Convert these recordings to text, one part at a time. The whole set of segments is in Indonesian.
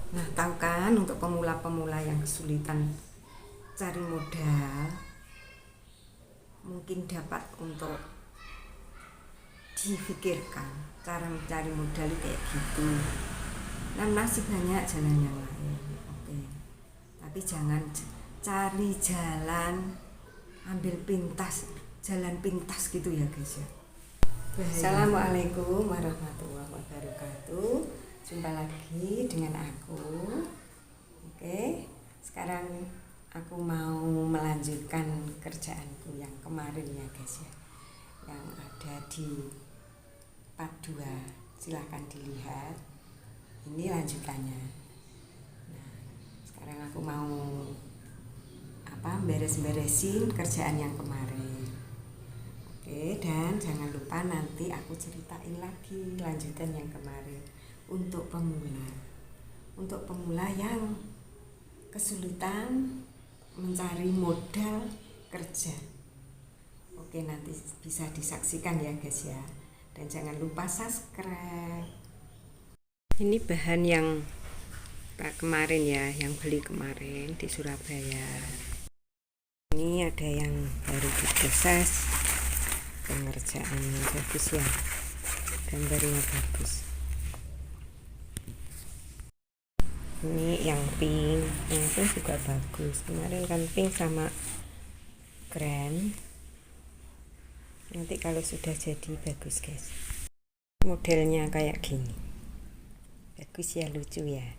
Nah, tahu kan untuk pemula-pemula yang kesulitan cari modal, mungkin dapat untuk difikirkan cara mencari modal kayak gitu. Nah, masih banyak jalan yang lain. Oke. Tapi jangan cari jalan ambil pintas, jalan pintas gitu ya guys ya. Assalamualaikum warahmatullahi wabarakatuh. Jumpa lagi dengan aku. Oke, sekarang aku mau melanjutkan kerjaanku yang kemarin ya guys ya, yang ada di part 2. Silahkan dilihat, ini lanjutannya. Nah, sekarang aku mau beres-beresin kerjaan yang kemarin. Oke, dan jangan lupa nanti aku ceritain lagi lanjutan yang kemarin untuk pemula yang kesulitan mencari modal kerja. Oke, nanti bisa disaksikan ya guys ya, dan jangan lupa subscribe. Ini bahan yang kemarin ya, yang beli kemarin di Surabaya. Ini ada yang baru diproses, pengerjaannya bagus ya, gambarnya bagus. Ini yang pink juga bagus. Kemarin kan pink sama krem. Nanti kalau sudah jadi bagus guys. Modelnya kayak gini. Bagus ya, lucu ya.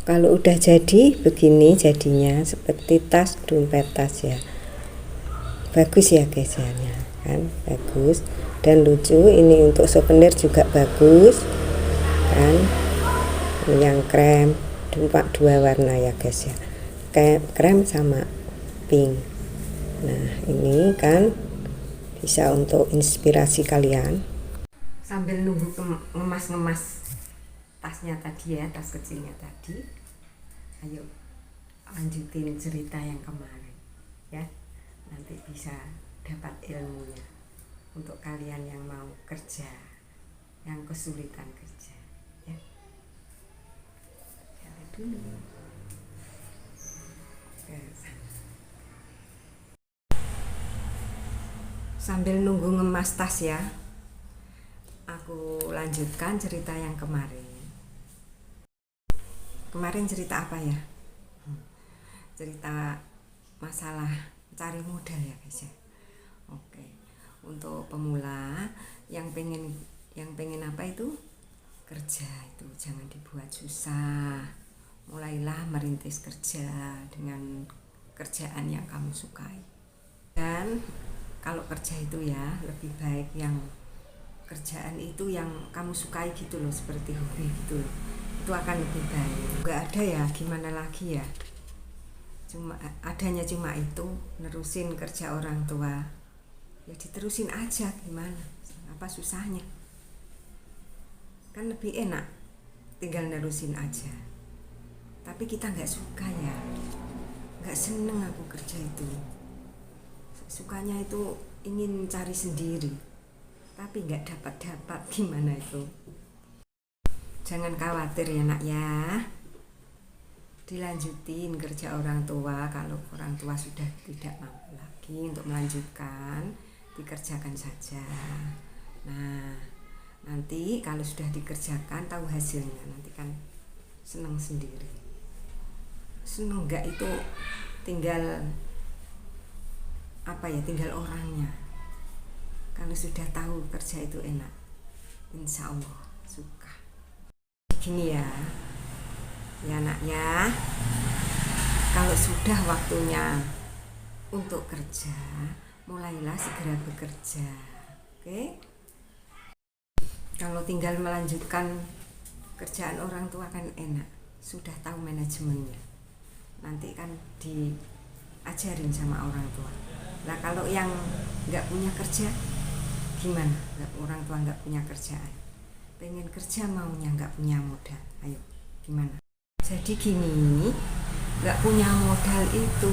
Kalau udah jadi begini jadinya seperti tas, dompet tas ya. Bagus ya guys ya, kan bagus dan lucu. Ini untuk souvenir juga bagus kan. Yang krem, dua warna ya guys ya, krem sama pink. Nah, ini kan bisa untuk inspirasi kalian sambil nunggu ngemas-ngemas tasnya tadi ya, tas kecilnya tadi. Ayo lanjutin cerita yang kemarin ya, nanti bisa dapat ilmunya untuk kalian yang mau kerja, yang kesulitan kerja ya. Lihat dulu. Sambil nunggu ngemas tas ya, aku lanjutkan cerita yang kemarin. Kemarin cerita apa ya? Cerita masalah cari modal ya guys ya. Oke, untuk pemula yang pengen apa itu? Kerja itu jangan dibuat susah. Mulailah merintis kerja dengan kerjaan yang kamu sukai. Dan kalau kerja itu ya lebih baik yang kerjaan itu yang kamu sukai gitu loh, seperti hobi gitu loh. Itu akan lebih baik. Gak ada ya, gimana lagi ya, adanya cuma itu, nerusin kerja orang tua ya, diterusin aja, gimana, apa susahnya, kan lebih enak tinggal nerusin aja. Tapi kita nggak suka ya, nggak seneng aku kerja itu, sukanya itu ingin cari sendiri tapi nggak dapat gimana itu. Jangan khawatir ya nak ya, dilanjutin kerja orang tua. Kalau orang tua sudah tidak mampu lagi untuk melanjutkan, dikerjakan saja. Nah nanti kalau sudah dikerjakan tahu hasilnya, nanti kan senang sendiri. Senang enggak itu tinggal apa ya, tinggal orangnya. Kalau sudah tahu kerja itu enak, insya Allah suka. Gini ya nak ya, kalau sudah waktunya untuk kerja, mulailah segera bekerja. Oke? Kalau tinggal melanjutkan kerjaan orang tua kan enak, sudah tahu manajemennya, nanti kan diajarin sama orang tua. Nah kalau yang nggak punya kerja gimana? Orang tua nggak punya kerjaan, pengen kerja maunya nggak punya modal, ayo gimana? Jadi gini, nggak punya modal itu,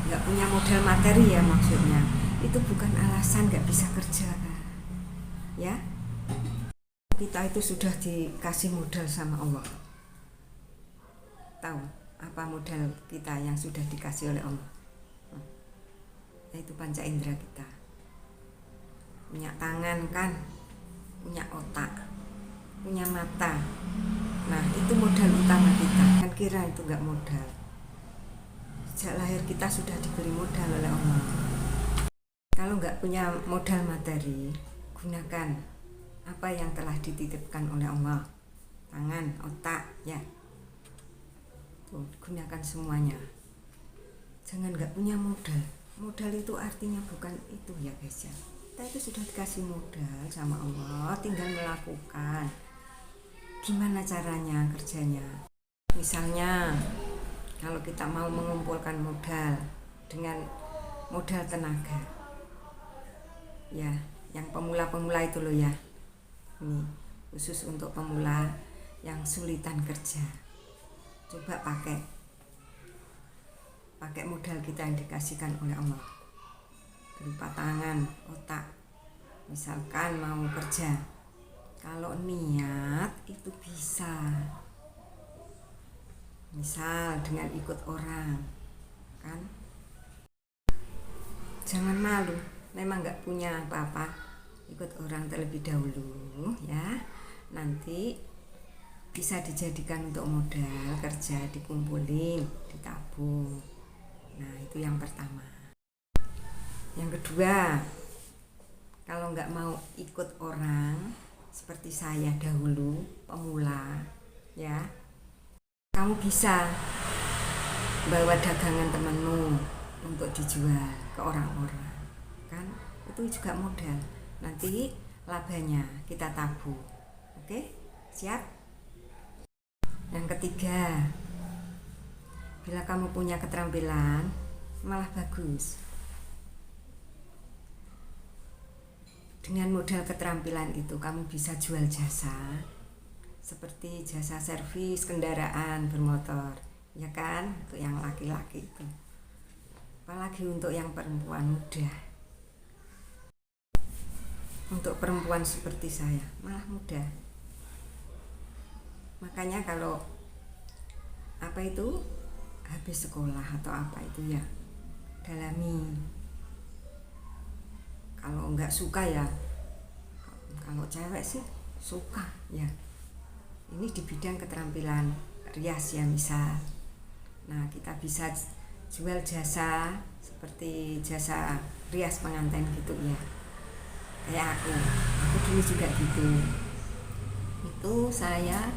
nggak punya modal materi ya maksudnya, itu bukan alasan nggak bisa kerja kan? Ya, kita itu sudah dikasih modal sama Allah. Tahu apa modal kita yang sudah dikasih oleh Allah? Yaitu panca indera kita. Punya tangan kan, punya otak, punya mata. Nah itu modal utama kita. Kan kira itu gak modal. Sejak lahir kita sudah diberi modal oleh Allah. Kalau gak punya modal materi, gunakan apa yang telah dititipkan oleh Allah. Tangan, otak ya, tuh, gunakan semuanya. Jangan gak punya modal. Modal itu artinya bukan itu ya guys ya. Kita itu sudah dikasih modal sama Allah, tinggal melakukan. Gimana caranya kerjanya? Misalnya kalau kita mau mengumpulkan modal dengan modal tenaga ya, yang pemula-pemula itu loh ya, ini khusus untuk pemula yang sulitan kerja. Coba pakai modal kita yang dikasihkan oleh Allah berupa tangan, otak. Misalkan mau kerja, kalau niat itu bisa, misal dengan ikut orang kan, jangan malu, memang nggak punya apa-apa, ikut orang terlebih dahulu ya, nanti bisa dijadikan untuk modal kerja, dikumpulin, ditabung. Nah itu yang pertama. Yang kedua, kalau nggak mau ikut orang seperti saya dahulu, pemula ya, kamu bisa bawa dagangan temanmu untuk dijual ke orang-orang kan, itu juga modal, nanti labanya kita tabung. Oke, siap? Yang ketiga, bila kamu punya keterampilan malah bagus. Dengan modal keterampilan itu kamu bisa jual jasa, seperti jasa servis kendaraan bermotor, ya kan, untuk yang laki-laki itu. Apalagi untuk yang perempuan mudah. Untuk perempuan seperti saya malah mudah. Makanya kalau habis sekolah atau itu ya dalami. Kalau enggak suka ya, kalau cewek sih suka ya, ini di bidang keterampilan rias ya misal. Nah, kita bisa jual jasa seperti jasa rias pengantin gitu ya, kayak aku dulu juga gitu. Itu saya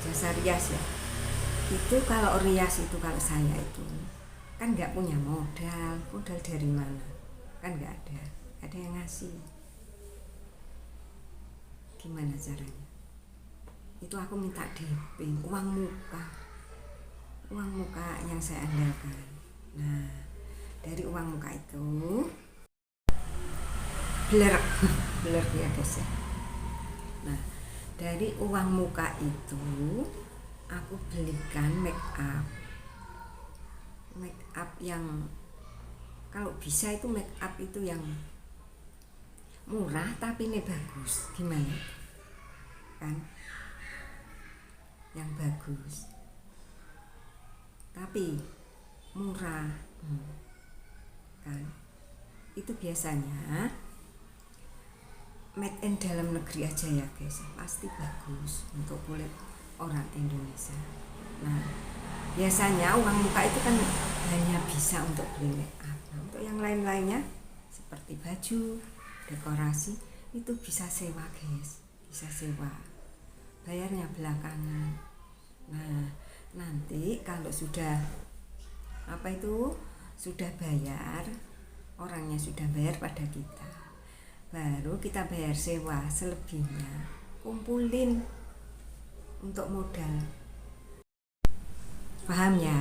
jasa rias ya. Itu kalau rias itu, kalau saya itu kan nggak punya modal dari mana, kan nggak ada yang ngasih. Gimana caranya? Itu aku minta DP, uang muka yang saya andalkan. Nah, dari uang muka itu beler ya guys ya. Nah, dari uang muka itu aku belikan make up yang kalau bisa itu make up itu yang murah tapi ini bagus. Gimana kan, yang bagus tapi murah kan. Itu biasanya made in dalam negeri aja ya guys, pasti bagus untuk kulit orang Indonesia. Nah, biasanya uang muka itu kan hanya bisa untuk beli make up. Nah, untuk yang lain-lainnya seperti baju, dekorasi itu bisa sewa guys, bisa sewa, bayarnya belakangan. Nah, nanti kalau sudah sudah bayar, orangnya sudah bayar pada kita, baru kita bayar sewa, selebihnya kumpulin untuk modal. Paham ya?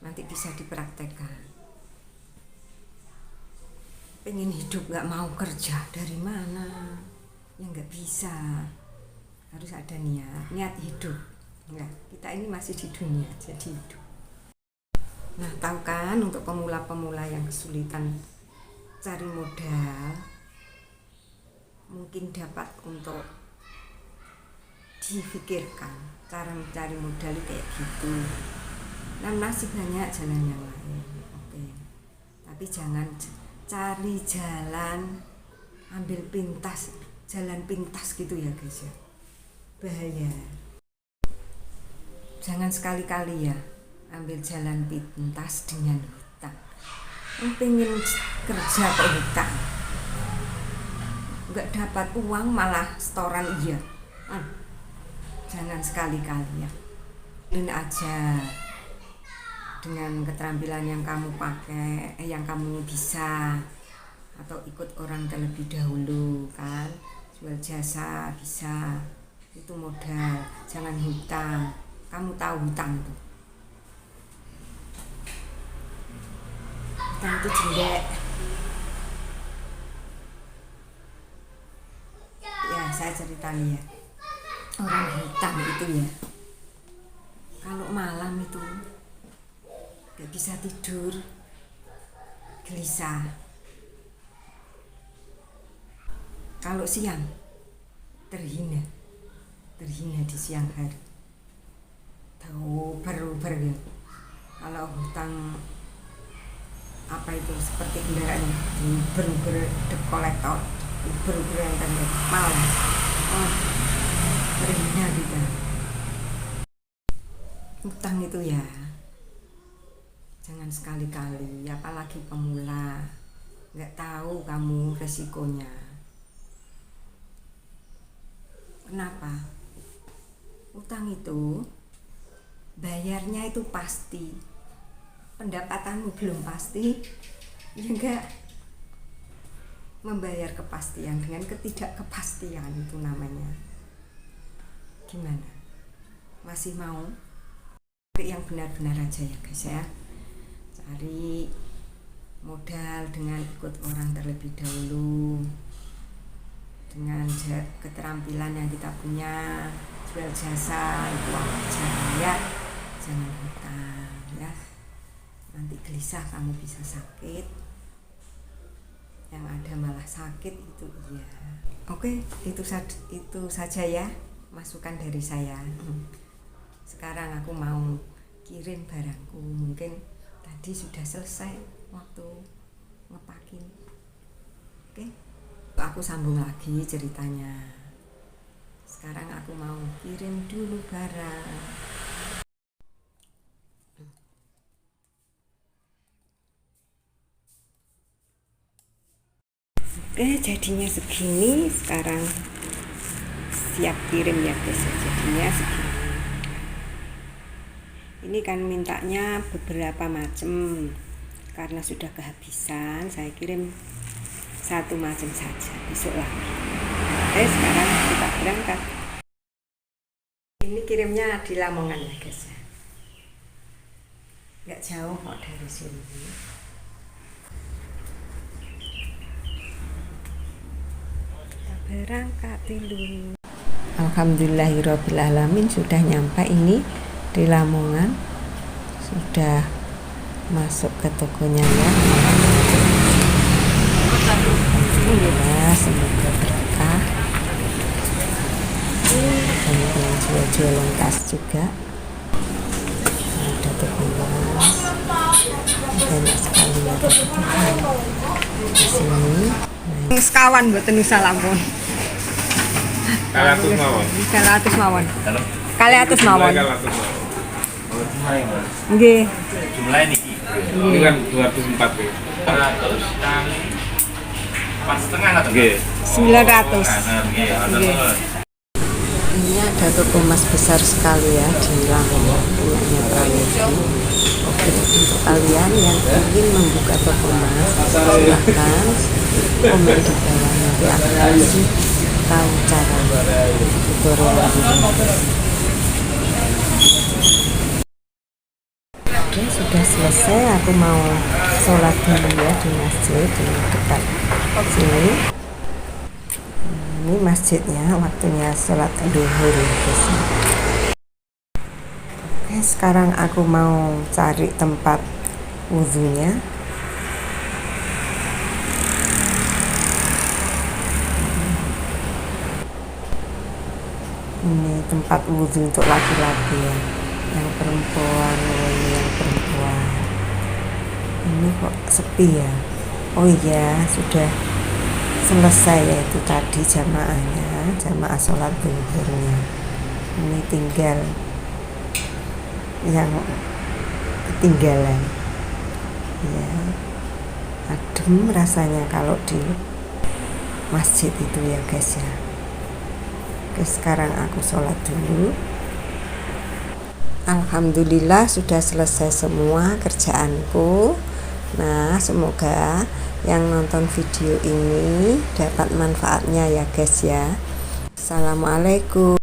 Nanti bisa dipraktekkan. Pengen hidup gak mau kerja, dari mana? Ya gak bisa. Harus ada niat hidup. Nah, kita ini masih di dunia, jadi hidup. Nah, tahu kan, untuk pemula-pemula yang kesulitan cari modal, mungkin dapat untuk difikirkan cara mencari modal kayak gitu. Nah, masih banyak jalan yang lain. Oke. Tapi jangan cari jalan pintas gitu ya guys ya. Bahaya. Jangan sekali-kali ya ambil jalan pintas dengan hutang. Pengen kerja kok hutang, nggak dapat uang malah setoran. Iya, jangan sekali-kali ya. Ini aja dengan keterampilan yang kamu pakai, yang kamu bisa, atau ikut orang terlebih dahulu kan, jual jasa bisa, itu modal. Jangan hutang. Kamu tahu hutang itu? Hutang itu jelek. Ya, saya cerita nih ya. Orang hutang itu ya, kalau malam itu gak bisa tidur, gelisah. Kalau siang terhina di siang hari, tahu beruber ya. Kalau hutang itu seperti kendaraan beruber dep kolektor, beruber yang kan malam, terhina kita. Hutang itu ya jangan sekali-kali, apalagi pemula, nggak tahu kamu resikonya. Kenapa? Utang itu bayarnya itu pasti, pendapatanmu belum pasti, ya enggak. Membayar kepastian dengan ketidakkepastian itu namanya. Gimana? Masih mau? Cari yang benar-benar aja ya guys ya. Cari modal dengan ikut orang terlebih dahulu. dengan keterampilan yang kita punya, jual jasa itu aja ya, jangan hutang ya, nanti gelisah kamu bisa sakit, yang ada malah sakit itu iya. Oke, itu saja ya masukan dari saya. Sekarang aku mau kirim barangku, mungkin tadi sudah selesai waktu ngepakin. Oke, aku sambung lagi ceritanya. Sekarang aku mau kirim dulu barang. Oke, jadinya segini. Sekarang siap kirim ya guys, jadinya segini. Ini kan mintanya beberapa macam, karena sudah kehabisan saya kirim satu macam saja, besok lagi. Oke, sekarang kita berangkat. Ini kirimnya di Lamongan ya guys ya, nggak jauh kok dari sini. Kita berangkat dulu. Alhamdulillahirobbilalamin, sudah nyampe ini di Lamongan, sudah masuk ke tokonya ya. Alhamdulillah, semoga berkah. Banyak yang jual-jual tas juga, ada toko emas, banyak sekali ya toko di sini. Sekawan buat Nusa Lampung. Kali atus mawon. Nggih. Jumlah ini kan 204 ya. 200 dan 4,5 atau nggih? 900. Ini ada toko emas besar sekali ya di Lamongan, punyanya Prayogi. Oke, untuk kalian yang ingin membuka toko emas, silahkan komen di bawah, nanti aku kasih tahu cara tutorial ini. Oke, sudah selesai, aku mau sholat dulu ya di masjid di dekat sini. Ini masjidnya, waktunya sholat duhur guys. Oke, sekarang aku mau cari tempat wudhunya. Ini tempat wudhu untuk laki-laki ya, yang perempuan, ini yang perempuan. Ini kok sepi ya. Oh iya, sudah selesai ya itu tadi jamaahnya, jamaah sholat zuhurnya. Ini tinggal yang ketinggalan ya, adem rasanya kalau di masjid itu ya guys ya. Oke, sekarang aku sholat dulu. Alhamdulillah sudah selesai semua kerjaanku. Nah, semoga yang nonton video ini dapat manfaatnya ya guys ya. Assalamualaikum.